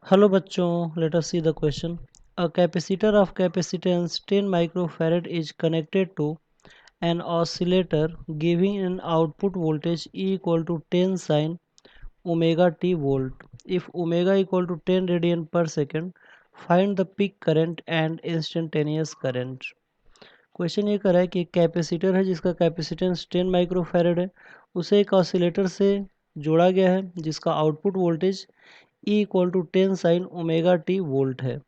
Hello bachcho, let us see the question. A capacitor of capacitance 10 microfarad is connected to an oscillator giving an output voltage E equal to 10 sin omega t volt. If omega equal to 10 radian per second, find the peak current and instantaneous current. Question ये कर रहा है कि एक capacitor है जिसका capacitance 10 microfarad है, उसे एक ऑसिलेटर से जोड़ा गया है जिसका output voltage E equal to 10 sine omega T volt है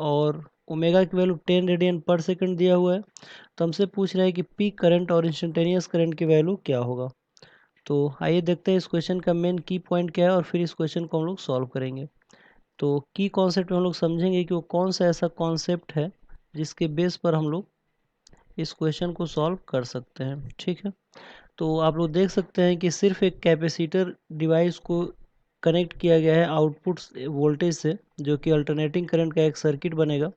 और ओमेगा की वैल्यू 10 रेडियन पर सेकंड दिया हुआ है। तो हमसे पूछ रहा है कि पीक करंट और इंस्टेंटेनियस करंट की वैल्यू क्या होगा। तो आइए देखते हैं इस क्वेश्चन का मेन की पॉइंट क्या है और फिर इस क्वेश्चन को हम लोग सॉल्व करेंगे। तो की कॉन्सेप्ट में हम लोग समझेंगे कि वो कौन सा ऐसा कॉन्सेप्ट है जिसके बेस पर हम लोग इस क्वेश्चन को सॉल्व कर सकते हैं। ठीक है, तो आप लोग देख सकते हैं कि सिर्फ एक कैपेसिटर डिवाइस को कनेक्ट किया गया है आउटपुट वोल्टेज से, जो कि अल्टरनेटिंग करंट का एक सर्किट बनेगा,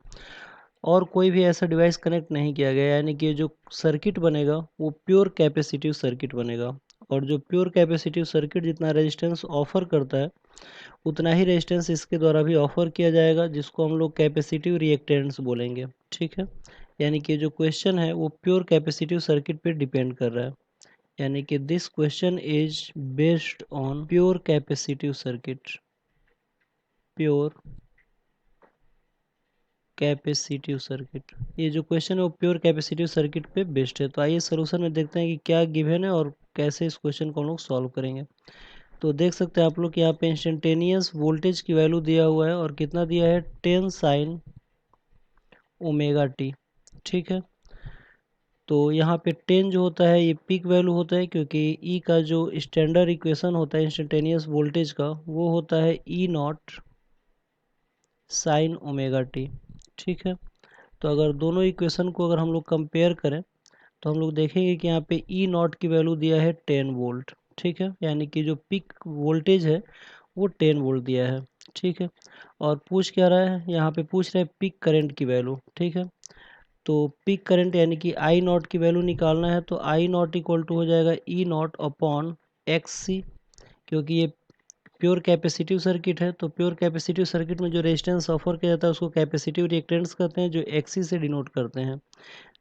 और कोई भी ऐसा डिवाइस कनेक्ट नहीं किया गया, यानी कि जो सर्किट बनेगा वो प्योर कैपेसिटिव सर्किट बनेगा। और जो प्योर कैपेसिटिव सर्किट जितना रेजिस्टेंस ऑफर करता है उतना ही रेजिस्टेंस इसके द्वारा भी ऑफर किया जाएगा, जिसको हम लोग कैपेसिटिव रिएक्टेंस बोलेंगे। ठीक है, यानी कि जो क्वेश्चन है वो प्योर कैपेसिटिव सर्किट पे डिपेंड कर रहा है, यानी कि this question is based on pure capacitive circuit, pure capacitive circuit. ये जो क्वेश्चन है वो प्योर कैपेसिटिव सर्किट पे बेस्ड है। तो आइए सोल्यूशन में देखते हैं कि क्या गिवन है और कैसे इस क्वेश्चन को हम लोग सॉल्व करेंगे। तो देख सकते हैं आप लोग कि यहाँ पे इंस्टेंटेनियस वोल्टेज की वैल्यू दिया हुआ है और कितना दिया है 10 साइन ओमेगा टी। ठीक है, तो यहाँ पे 10 जो होता है ये पीक वैल्यू होता है, क्योंकि ई का जो स्टैंडर्ड इक्वेशन होता है इंस्टेंटेनियस वोल्टेज का वो होता है ई नॉट साइन ओमेगा टी। ठीक है, तो अगर दोनों इक्वेशन को अगर हम लोग कंपेयर करें तो हम लोग देखेंगे कि यहाँ पे ई नॉट की वैल्यू दिया है 10 वोल्ट। ठीक है, यानी कि जो पीक वोल्टेज है वो 10 वोल्ट दिया है। ठीक है, और पूछ क्या रहा है, यहाँ पे पूछ रहे हैं पीक करंट की वैल्यू। ठीक है, तो पीक करंट यानी कि आई नॉट की वैल्यू निकालना है, तो आई नॉट इक्वल टू हो जाएगा ई नॉट अपॉन एक्स सी, क्योंकि ये प्योर कैपेसिटिव सर्किट है। तो प्योर कैपेसिटिव सर्किट में जो रेजिस्टेंस ऑफर किया जाता है उसको कैपेसिटिव रिएक्टेंस कहते हैं, जो एक्सी से डिनोट करते हैं।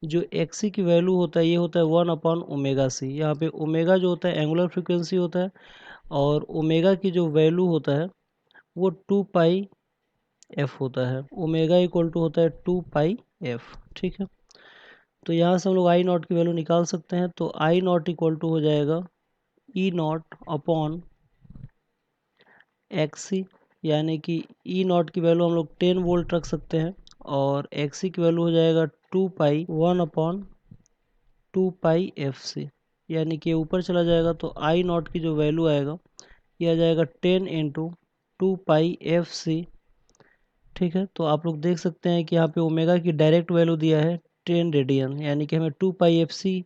जो एक्सी की वैल्यू होता है ये होता है 1 अपॉन ओमेगा सी। यहाँ पे ओमेगा जो होता है एंगुलर फ्रिक्वेंसी होता है, और ओमेगा की जो वैल्यू होता है वो 2 पाई एफ होता है। ओमेगा इक्वल टू होता है 2 पाई एफ। ठीक है, तो यहाँ से हम लोग आई नॉट की वैल्यू निकाल सकते हैं। तो आई नॉट इक्वल टू हो जाएगा ई नॉट अपॉन एक्सी, यानी कि ई नॉट की वैल्यू हम लोग 10 वोल्ट रख सकते हैं, और एक्सी की वैल्यू हो जाएगा 2 पाई 1 अपॉन 2 पाई एफ सी, यानी कि ऊपर चला जाएगा तो आई नॉट की जो वैल्यू आएगा ये आ जाएगा 10 इंटू 2 पाई एफ सी। ठीक है, तो आप लोग देख सकते हैं कि यहाँ पे ओमेगा की डायरेक्ट वैल्यू दिया है 10 रेडियन, यानी कि हमें 2 पाई एफ सी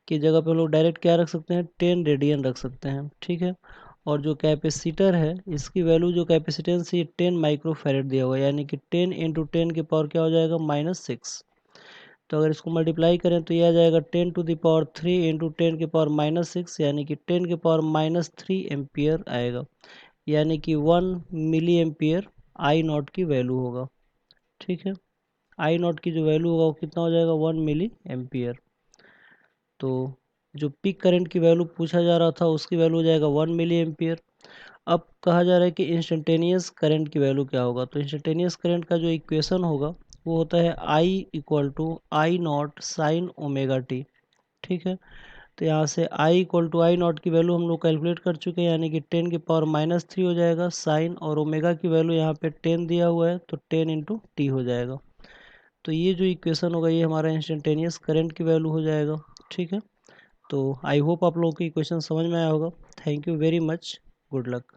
की जगह पे हम लोग डायरेक्ट क्या रख सकते हैं, 10 रेडियन रख सकते हैं। ठीक है, और जो कैपेसिटर है इसकी वैल्यू जो कैपेसिटेंस ये 10 माइक्रोफैरेड दिया हुआ है, यानी कि 10 इंटू 10 के पावर क्या हो जाएगा, -6। तो अगर इसको मल्टीप्लाई करें तो ये आ जाएगा 10⁻³ इंटू 10 के पावर -6, यानी कि 10 के पावर -3 एम्पियर आएगा, यानी कि 1 मिली एम्पियर आई नॉट की वैल्यू होगा। ठीक है, आई नॉट की जो वैल्यू होगा वो कितना हो जाएगा, 1 मिली एम्पियर। तो जो पीक करंट की वैल्यू पूछा जा रहा था उसकी वैल्यू हो जाएगा 1 मिली एम्पियर। अब कहा जा रहा है कि इंस्टेंटेनियस करंट की वैल्यू क्या होगा। तो इंस्टेंटेनियस करंट का जो इक्वेशन होगा वो होता है I equal to I not sine omega t. ठीक है, तो यहाँ से I equal to I not की वैल्यू हम लोग कैलकुलेट कर चुके हैं, यानी कि 10 के पावर -3 हो जाएगा साइन, और ओमेगा की वैल्यू यहाँ पे 10 दिया हुआ है तो 10 इंटू टी हो जाएगा। तो ये जो इक्वेशन होगा ये हमारा इंस्टेंटेनियस करंट की वैल्यू हो जाएगा। ठीक है, तो आई होप आप लोगों को इक्वेशन समझ में आया होगा। Thank you very much, good luck.